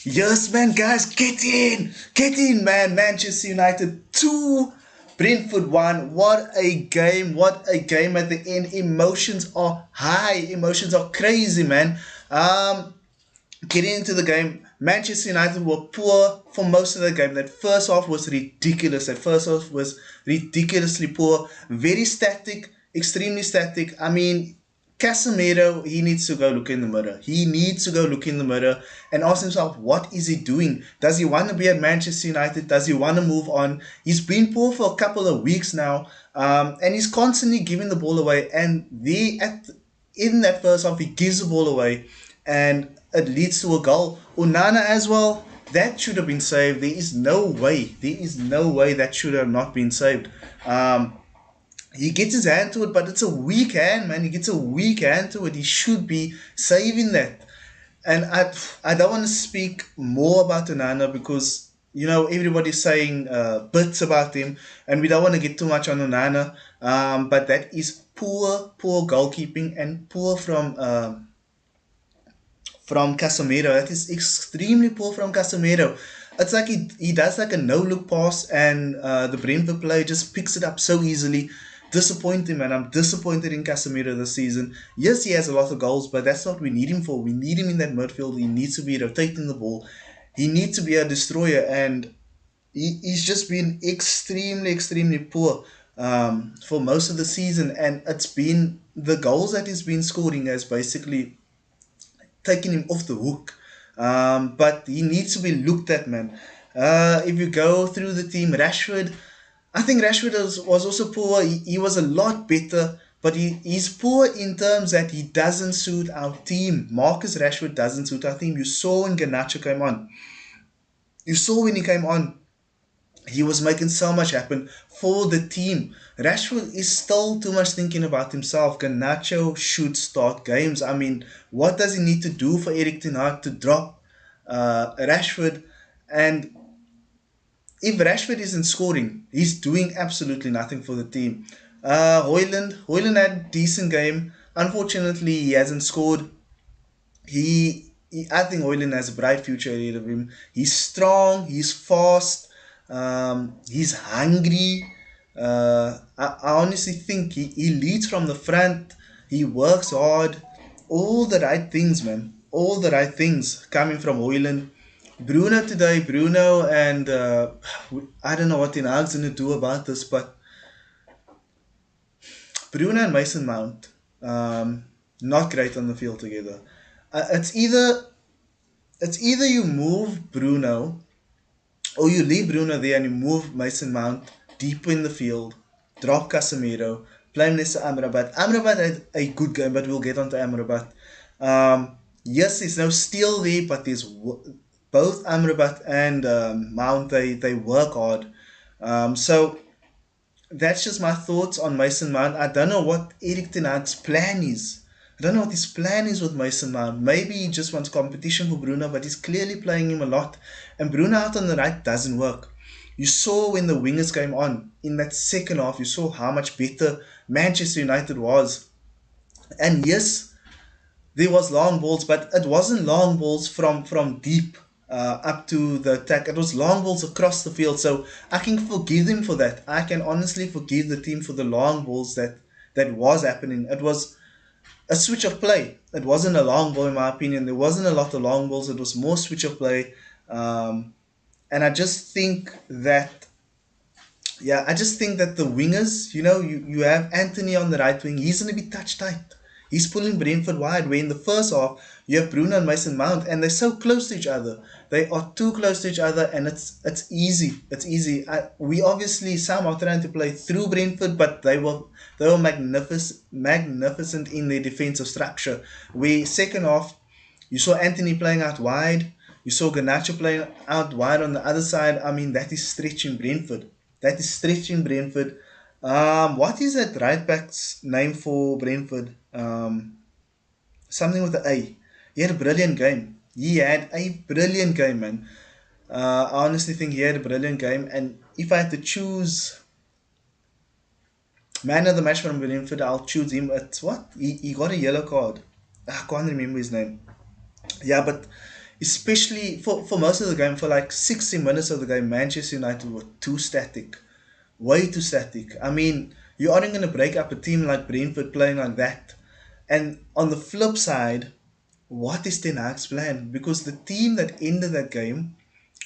Yes, man, guys, get in, man. Manchester United 2, Brentford 1. What a game at the end. Emotions are high, emotions are crazy, man. Um, Getting into the game, Manchester United were poor for most of the game. That first half was ridiculous. That first half was ridiculously poor. Very static, extremely static. I mean, Casemiro, he needs to go look in the mirror. He needs to go look in the mirror and ask himself, what is he doing? Does he want to be at Manchester United? Does he want to move on? He's been poor for a couple of weeks now, and he's constantly giving the ball away. And in that first half, he gives the ball away, and it leads to a goal. Onana as well. That should have been saved. There is no way. There is no way that should have not been saved. Um, he gets his hand to it, but it's a weak hand, man. He gets a weak hand to it. He should be saving that. And I don't want to speak more about Onana because everybody's saying bits about him, and we don't want to get too much on Onana. But that is poor goalkeeping and poor from Casemiro. That is extremely poor from Casemiro. It's like he does like a no look pass, and the Brentford player just picks it up so easily. Disappointing, man. I'm disappointed in Casemiro this season. Yes, he has a lot of goals, but that's not what we need him for. We need him in that midfield. He needs to be rotating the ball. He needs to be a destroyer, and he's just been extremely poor for most of the season. And it's been the goals that he's been scoring has basically taking him off the hook. But he needs to be looked at, man. If you go through the team, Rashford, I think Rashford was also poor. He was a lot better, but he's poor in terms that he doesn't suit our team. Marcus Rashford doesn't suit our team. You saw when Garnacho came on. You saw when he came on, he was making so much happen for the team. Rashford is still too much thinking about himself. Garnacho should start games. I mean, what does he need to do for Eric Ten Hag to drop Rashford? And if Rashford isn't scoring, he's doing absolutely nothing for the team. Hoyland had a decent game. Unfortunately, he hasn't scored. I think Hoyland has a bright future ahead of him. He's strong, he's fast, he's hungry. I honestly think he leads from the front, he works hard. All the right things, man. All the right things coming from Hoyland. Bruno today, Bruno, and I don't know what Ten Hag's going to do about this, but Bruno and Mason Mount, not great on the field together. Uh, it's either it's either you move Bruno or you leave Bruno there and you move Mason Mount deeper in the field, drop Casemiro, play him next to Amrabat. Amrabat had a good game, but we'll get on to Amrabat. Yes, there's no steal there, but both Amrabat and Mount, they work hard. So that's just my thoughts on Mason Mount. I don't know what Eric Ten Hag's plan is. I don't know what his plan is with Mason Mount. Maybe he just wants competition for Bruno, but he's clearly playing him a lot. And Bruno out on the right doesn't work. You saw when the wingers came on in that second half, you saw how much better Manchester United was. And yes, there was long balls, but it wasn't long balls from deep up to the attack. It was long balls across the field. So I can forgive them for that. I can honestly forgive the team for the long balls that was happening. It was a switch of play. It wasn't a long ball, in my opinion. There wasn't a lot of long balls. It was more switch of play. And I just think that, yeah, I just think that the wingers, you have Anthony on the right wing. He's going to be touch tight. He's pulling Brentford wide. Where in the first half, you have Bruno and Mason Mount, and they're so close to each other. They are too close to each other, and it's easy. It's easy. We obviously somehow trying to play through Brentford, but they were magnificent in their defensive structure. Where second half, you saw Anthony playing out wide. You saw Garnacho playing out wide on the other side. I mean, that is stretching Brentford. That is stretching Brentford. What is that right back's name for Brentford? Something with the A. He had a brilliant game. He had a brilliant game, man. I honestly think he had a brilliant game. And if I had to choose man of the match from Brentford, I'll choose him. It's what? He got a yellow card. I can't remember his name. Yeah, but especially for most of the game, for like 60 minutes of the game, Manchester United were too static, way too static. I mean, you aren't going to break up a team like Brentford playing like that. And on the flip side, what is Ten Hag's plan? Because the team that ended that game,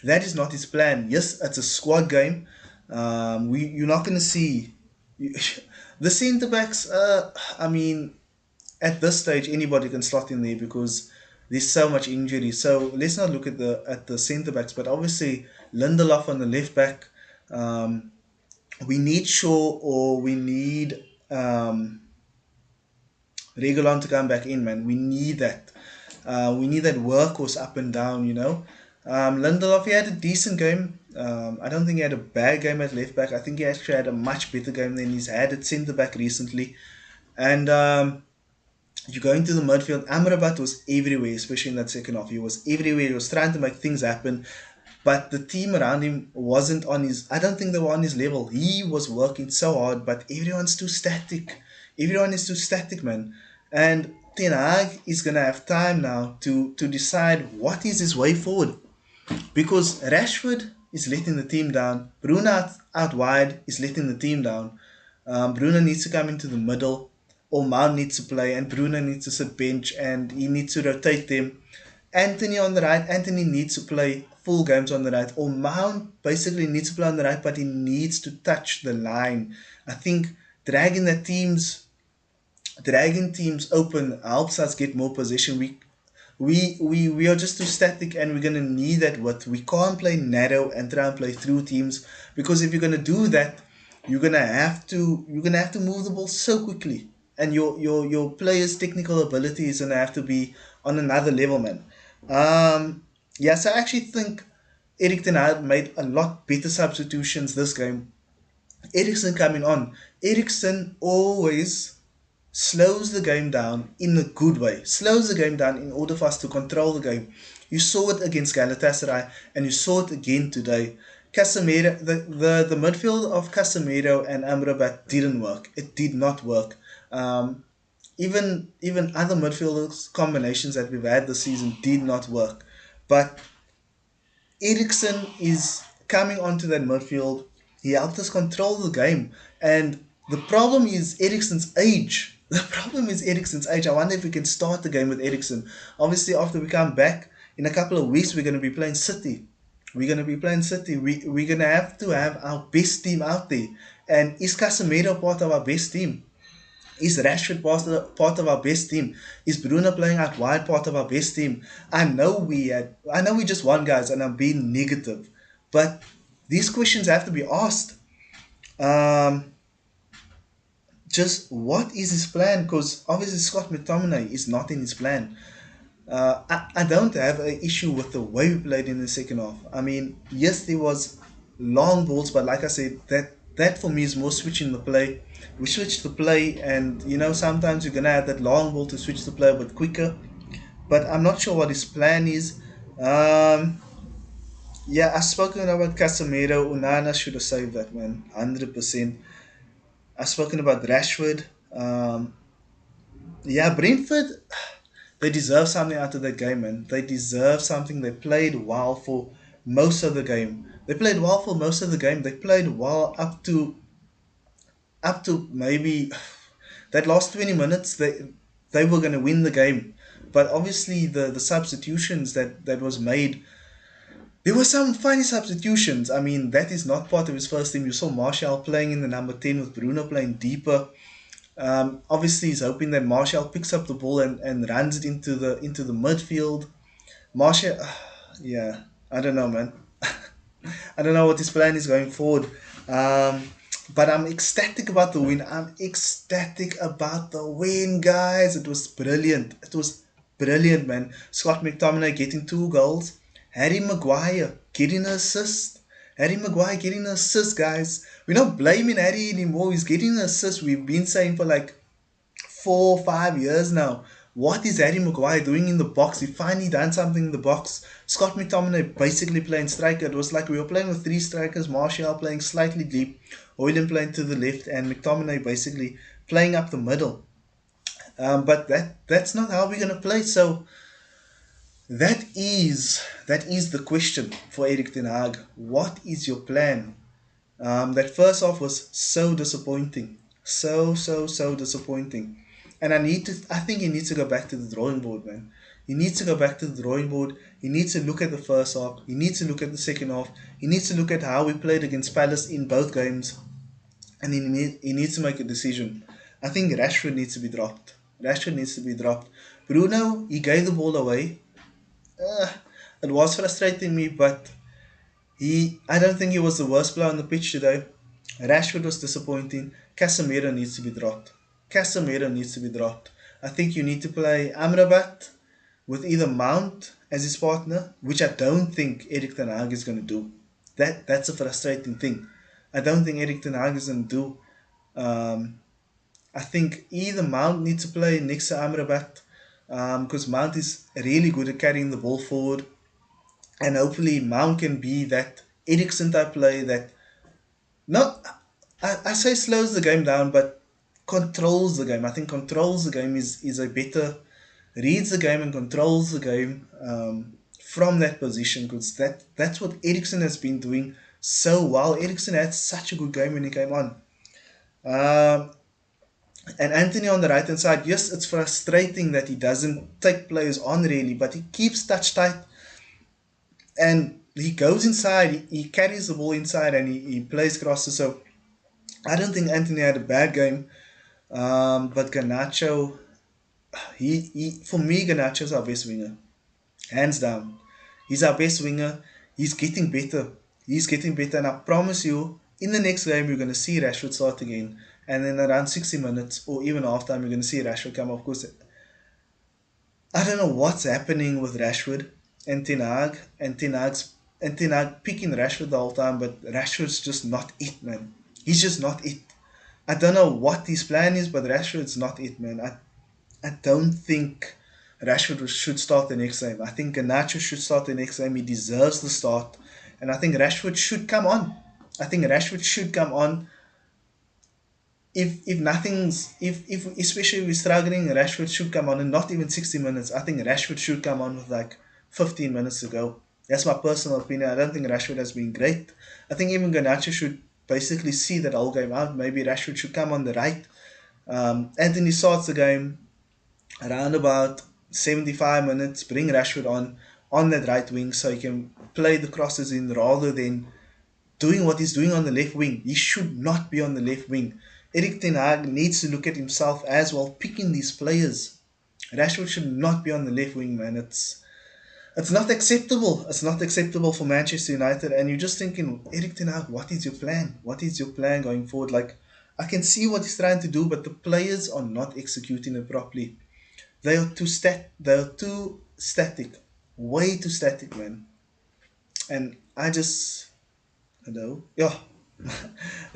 that is not his plan. Yes, it's a squad game. You're not going to see you, the centre backs. I mean, at this stage, anybody can slot in there because there's so much injury. So let's not look at the centre backs, but obviously Lindelof on the left back. Um, we need Shaw or we need Regulon to come back in, man. We need that. We need that workhorse up and down, you know. Lindelof, he had a decent game. I don't think he had a bad game at left back. I think he actually had a much better game than he's had at centre back recently. And you go into the midfield. Amrabat was everywhere, especially in that second half. He was everywhere. He was trying to make things happen. But the team around him wasn't on his. I don't think they were on his level. He was working so hard, but everyone's too static. Everyone is too static, man. And Ten Hag is gonna have time now to decide what is his way forward. Because Rashford is letting the team down. Bruno out wide is letting the team down. Bruno needs to come into the middle. Or Mount needs to play, and Bruno needs to sit bench, and he needs to rotate them. Anthony on the right. Anthony needs to play full games on the right. Or Mount basically needs to play on the right, but he needs to touch the line. I think dragging the teams, dragging teams open helps us get more possession. We are just too static, and we're gonna need that width. We can't play narrow and try and play through teams, because if you're gonna do that, you're gonna have to move the ball so quickly, and your players' technical ability is gonna have to be on another level, man. Yeah, so I actually think Eric Ten Hag made a lot better substitutions this game. Eriksen coming on. Eriksen always slows the game down in a good way. Slows the game down in order for us to control the game. You saw it against Galatasaray, and you saw it again today. Casemiro, the midfield of Casemiro and Amrabat didn't work. It did not work. Um, even other midfielders combinations that we've had this season did not work. But Eriksen is coming onto that midfield. He helped us control the game. And the problem is Eriksen's age. The problem is Eriksen's age. I wonder if we can start the game with Eriksen. Obviously, after we come back, in a couple of weeks, we're going to be playing City. We're going to be playing City. We're going to have our best team out there. And is Casemiro part of our best team? Is Rashford part of our best team? Is Bruno playing out wide part of our best team? I know we just won, guys, and I'm being negative, but these questions have to be asked. Um, just what is his plan? Because obviously Scott McTominay is not in his plan. I don't have an issue with the way we played in the second half. I mean, yes, there was long balls, but like I said, that for me is more switching the play. We switch the play, and sometimes you're gonna have that long ball to switch the play a bit quicker. But I'm not sure what his plan is. Um, yeah, I've spoken about Casemiro. Unana should have saved that, man, 100%. I've spoken about Rashford. Yeah, Brentford, they deserve something out of that game, man. They deserve something. They played well for most of the game. They played well for most of the game. They played well up to maybe that last 20 minutes. They were going to win the game. But obviously the substitutions that was made, there were some funny substitutions. I mean, that is not part of his first team. You saw Martial playing in the number 10 with Bruno playing deeper. Obviously, he's hoping that Martial picks up the ball and runs it into the midfield. Martial, yeah, I don't know, man. I don't know what his plan is going forward. Um, but I'm ecstatic about the win. I'm ecstatic about the win, guys. It was brilliant. It was brilliant, man. Scott McTominay getting 2 goals. Harry Maguire getting an assist. Harry Maguire getting an assist, guys. We're not blaming Harry anymore. He's getting an assist. We've been saying for like 4 or 5 years now. What is Harry Maguire doing in the box? He finally done something in the box. Scott McTominay basically playing striker. It was like we were playing with 3 strikers. Martial playing slightly deep, Hoyland playing to the left, and McTominay basically playing up the middle. But that's not how we're gonna play. So That is the question for Erik ten Hag. What is your plan? That first half was so disappointing, so disappointing, and I think he needs to go back to the drawing board, man. He needs to go back to the drawing board. He needs to look at the first half. He needs to look at the second half. He needs to look at how we played against Palace in both games, and he needs to make a decision. I think Rashford needs to be dropped. Rashford needs to be dropped. Bruno, he gave the ball away. Uh, it was frustrating me, but I don't think he was the worst player on the pitch today. Rashford was disappointing. Casemiro needs to be dropped. Casemiro needs to be dropped. I think you need to play Amrabat with either Mount as his partner, which I don't think Erik ten Hag is going to do. That's a frustrating thing. I don't think Erik ten Hag is going to do. Um, I think either Mount needs to play next to Amrabat because Mount is really good at carrying the ball forward, and hopefully Mount can be that Eriksen type play that not I say slows the game down, but controls the game. I think controls the game is a better reads the game and controls the game from that position because that's what Eriksen has been doing so well. Eriksen had such a good game when he came on. Um, and Anthony on the right hand side, yes, it's frustrating that he doesn't take players on really, but he keeps touch tight and he goes inside, he carries the ball inside and he plays crosses. So I don't think Anthony had a bad game. But Garnacho, for me, Garnacho's our best winger, hands down. He's our best winger. He's getting better. He's getting better, and I promise you, in the next game, you're going to see Rashford start again. And then around 60 minutes or even half time, you're going to see Rashford come off. Because I don't know what's happening with Rashford and Ten Hag, and Ten Hag picking Rashford the whole time, but Rashford's just not it, man. He's just not it. I don't know what his plan is, but Rashford's not it, man. I don't think Rashford should start the next game. I think Garnacho should start the next game. He deserves the start. And I think Rashford should come on. I think Rashford should come on. If nothing's if especially if we're struggling, Rashford should come on and not even 60 minutes. I think Rashford should come on with like 15 minutes to go. That's my personal opinion. I don't think Rashford has been great. I think even Garnacho should basically see that whole game out. Maybe Rashford should come on the right. Anthony starts the game around about 75 minutes, bring Rashford on that right wing so he can play the crosses in rather than doing what he's doing on the left wing. He should not be on the left wing. Erik ten Hag needs to look at himself as well, picking these players. Rashford should not be on the left wing, man. It's not acceptable. It's not acceptable for Manchester United. And you're just thinking, Erik ten Hag, what is your plan? What is your plan going forward? Like, I can see what he's trying to do, but the players are not executing it properly. They are too static. Way too static, man. And I know. Yeah.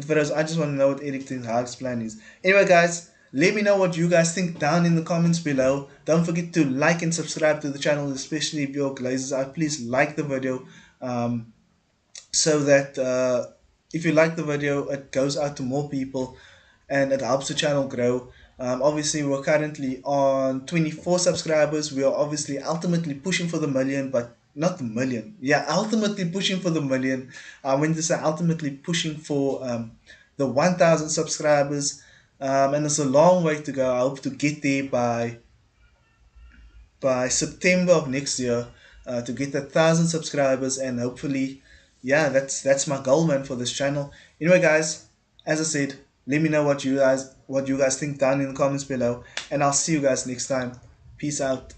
But I just want to know what Erik ten Hag's plan is. Anyway, guys, let me know what you guys think down in the comments below. Don't forget to like and subscribe to the channel, especially if you're Glazers out. Please like the video so that if you like the video, it goes out to more people and it helps the channel grow. Obviously, we're currently on 24 subscribers. We are obviously ultimately pushing for the million, but not the million. Yeah, ultimately pushing for the million. I went to say ultimately pushing for the 1,000 subscribers. And it's a long way to go. I hope to get there by September of next year to get 1,000 subscribers, and hopefully, yeah, that's my goal, man, for this channel. Anyway, guys, as I said, let me know what you guys think down in the comments below, and I'll see you guys next time. Peace out.